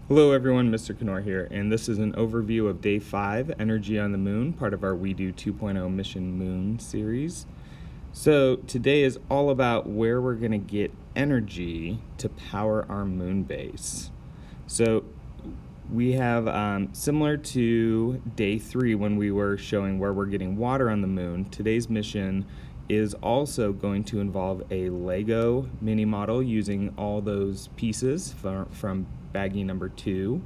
Hello everyone, Mr. Knorr here, and this is an overview of Day 5, Energy on the Moon, part of our WeDo 2.0 Mission Moon series. So today is all about where we're going to get energy to power our moon base. So we have, similar to Day 3 when we were showing where we're getting water on the moon, today's mission is also going to involve a Lego mini model using all those pieces from baggie number 2,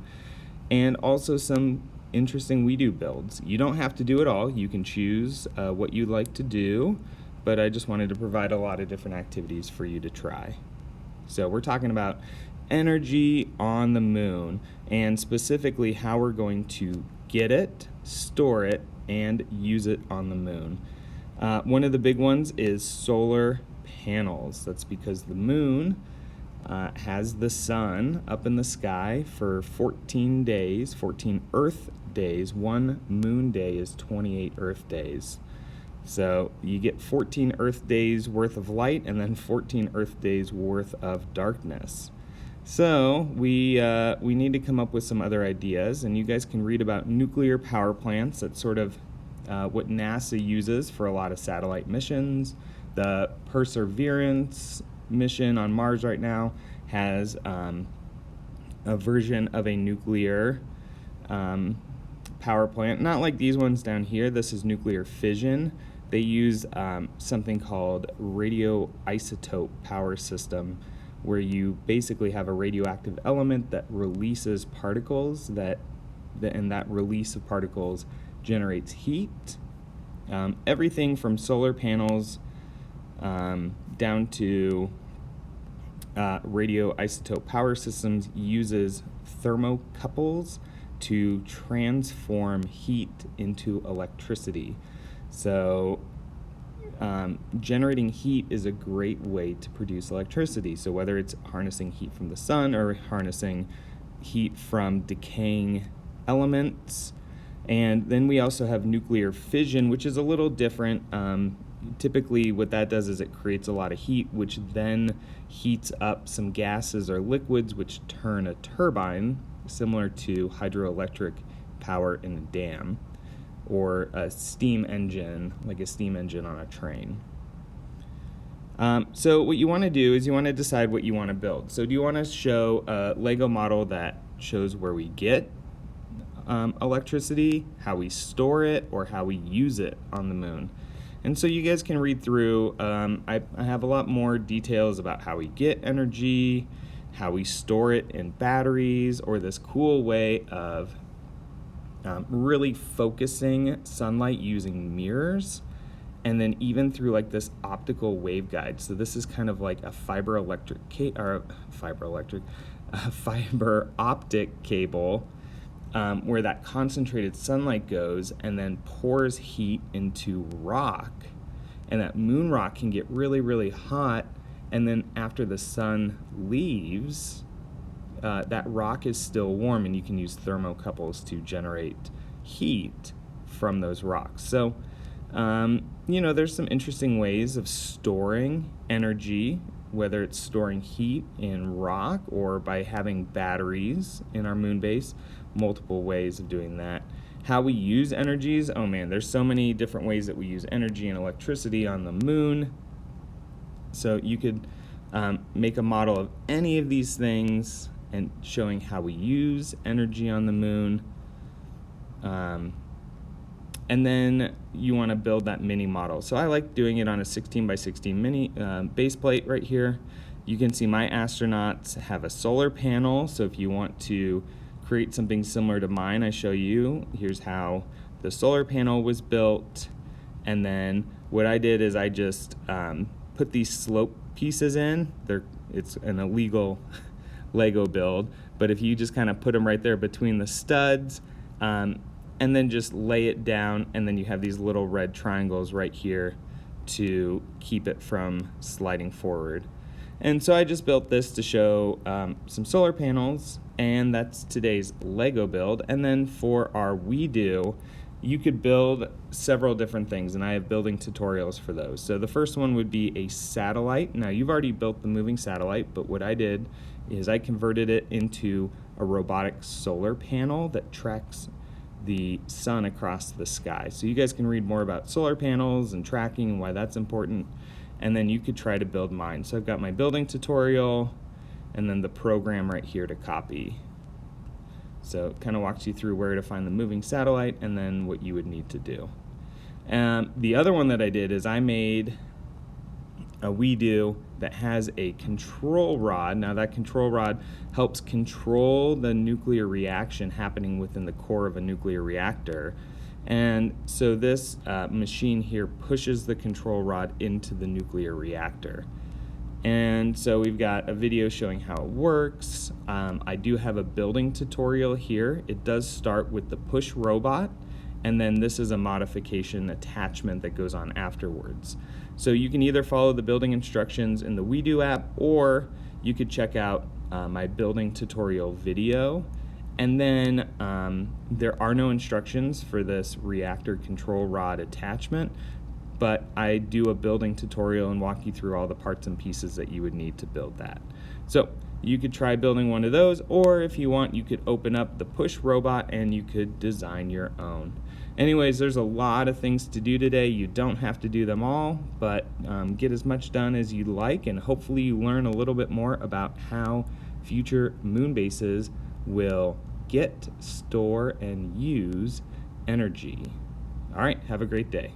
and also some interesting WeDo builds. You don't have to do it all. You can choose what you'd like to do, but I just wanted to provide a lot of different activities for you to try. So we're talking about energy on the moon, and specifically how we're going to get it, store it, and use it on the moon. One of the big ones is solar panels. That's because the moon has the sun up in the sky for 14 days, 14 Earth days. One moon day is 28 Earth days. So you get 14 Earth days worth of light and then 14 Earth days worth of darkness. So we need to come up with some other ideas, and you guys can read about nuclear power plants. That's sort of what NASA uses for a lot of satellite missions. The Perseverance mission on Mars right now has a version of a nuclear power plant, not like these ones down here. This is nuclear fission. They use something called radioisotope power system, where you basically have a radioactive element that releases particles and that release of particles generates heat. Everything from solar panels down to radioisotope power systems uses thermocouples to transform heat into electricity. So generating heat is a great way to produce electricity. So whether it's harnessing heat from the sun or harnessing heat from decaying elements. And then we also have nuclear fission, which is a little different. Typically what that does is it creates a lot of heat, which then heats up some gases or liquids, which turn a turbine, similar to hydroelectric power in a dam, or a steam engine, like a steam engine on a train. So what you want to do is you want to decide what you want to build. So do you want to show a Lego model that shows where we get electricity, how we store it, or how we use it on the moon? And so you guys can read through. I have a lot more details about how we get energy, how we store it in batteries, or this cool way of really focusing sunlight using mirrors, and then even through like this optical waveguide. So this is kind of like a fiber optic cable, where that concentrated sunlight goes and then pours heat into rock. And that moon rock can get really, really hot, and then after the sun leaves, that rock is still warm, and you can use thermocouples to generate heat from those rocks. So, there's some interesting ways of storing energy, whether it's storing heat in rock or by having batteries in our moon base. Multiple ways of doing that. How we use energies, oh man, there's so many different ways that we use energy and electricity on the moon. So you could make a model of any of these things and showing how we use energy on the moon. And then you want to build that mini model. So I like doing it on a 16 by 16 mini base plate right here. You can see my astronauts have a solar panel. So if you want to create something similar to mine, I show you. Here's how the solar panel was built. And then what I did is I just put these slope pieces in. It's an illegal Lego build, but if you just kind of put them right there between the studs, and then just lay it down, and then you have these little red triangles right here to keep it from sliding forward. And so I just built this to show some solar panels, and that's today's Lego build. And then for our WeDo, you could build several different things, and I have building tutorials for those. So the first one would be a satellite. Now you've already built the moving satellite, but what I did is I converted it into a robotic solar panel that tracks the sun across the sky. So you guys can read more about solar panels and tracking and why that's important, and then you could try to build mine. So I've got my building tutorial and then the program right here to copy. So it kind of walks you through where to find the moving satellite and then what you would need to do. The other one that I did is I made a WeDo that has a control rod. Now that control rod helps control the nuclear reaction happening within the core of a nuclear reactor. And so this machine here pushes the control rod into the nuclear reactor. And so we've got a video showing how it works. I do have a building tutorial here. It does start with the push robot, and then this is a modification attachment that goes on afterwards. So you can either follow the building instructions in the WeDo app, or you could check out my building tutorial video. And then there are no instructions for this reactor control rod attachment, but I do a building tutorial and walk you through all the parts and pieces that you would need to build that. So you could try building one of those, or if you want, you could open up the push robot and you could design your own. Anyways, there's a lot of things to do today. You don't have to do them all, but get as much done as you like, and hopefully you learn a little bit more about how future moon bases will get, store, and use energy. All right, have a great day.